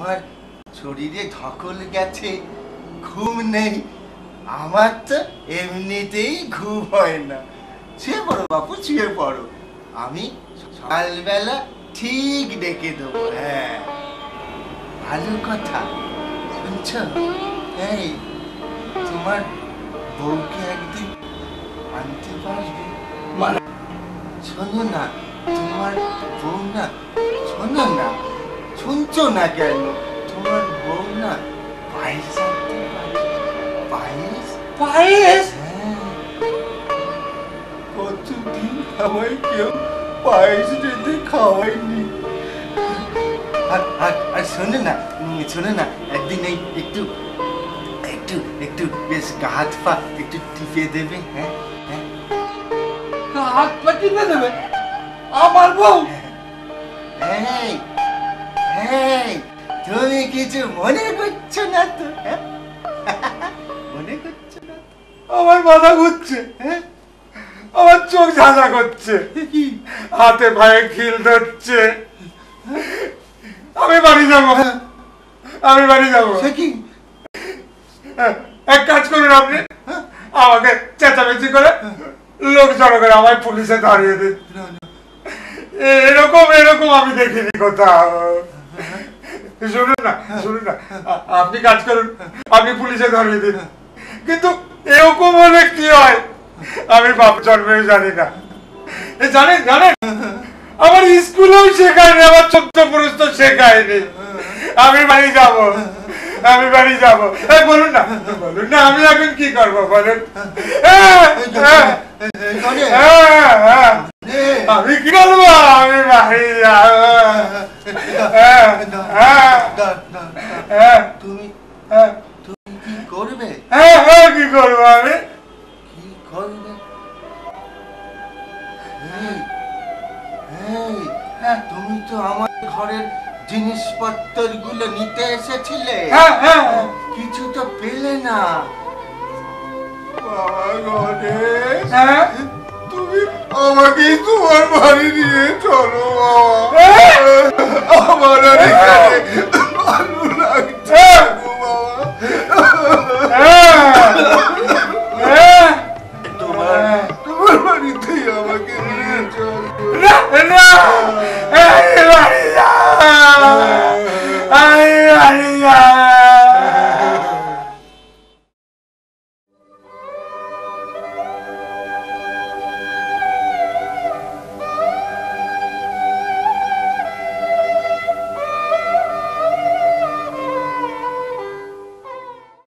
তোমার শরীরে ধকল গেছে, ঘুম নেই। আমার তো এমনিতেই ঘুম হয় না। শুয়ে পড়ো বাপু, শুয়ে পড়ো, আমি সকালবেলা ঠিক ডেকে দেবো। হ্যাঁ, ভালো কথা শুনছ? এই তোমার বউকে একদিন আনতে পারবে? শোনো না, তোমার বউ না, শোনো না, শুনছো না কেন? তোমার বউ না পায়েস আনতে পারে। পায়েস? পায়েস? হ্যাঁ, কতদিন আমায় কেউ পায়েস রেঁধে খাওয়ায়নি। আর শোনো না, শোনো না, একদিন এই একটু একটু একটু বেশ হাত পা একটু টিপে দেবে। হ্যাঁ হ্যাঁ, হাত পা টিপে দেবে আমার বউ? এই এই, তুমি কিছু মনে করছো না তো? হ্যাঁ, মনে করছো না? আমার মাথা ঘুরছে, আমার চোখ ঝাঁঝা করছে, হাতে পায়ে খিল ধরছে। আমি বাড়ি যাবো, আমি বাড়ি যাবো। সে কি? এক কাজ করুন আপনি, আমাকে চেঁচামেচি করে লোক জড়ো করে আমায় পুলিশে ধরিয়ে দিন। এরকম এরকম আমি দেখিনি কোথাও। শুনুন না, শুনুন না, আপনি কাজ করুন, আপনি পুলিশে ধরিয়ে দিন। কিন্তু এরকম হলে কি হয় আমি বাপ জন্মেও জানি না। জানেন জানেন, আমার স্কুলেও শেখায়নি, আমার 14 পুরুষ তো শেখায়নি। আমি বাড়ি যাব, আমি বাড়ি যাব। বলুন না, বলুন না, আমি এখন কি করবো বলুন? আমি কি করবো? আমি বাড়ি যাব। তুমি তুমি কি করবে? কি করবো আমি? কি করবে? তুমি তো আমার ঘরের জিনিসপত্র গুলো নিতে এসেছিলে, কিছু তো পেলে না। তুমি আমাকে তোমার বাড়ি নিয়ে চলো বাবা, আমার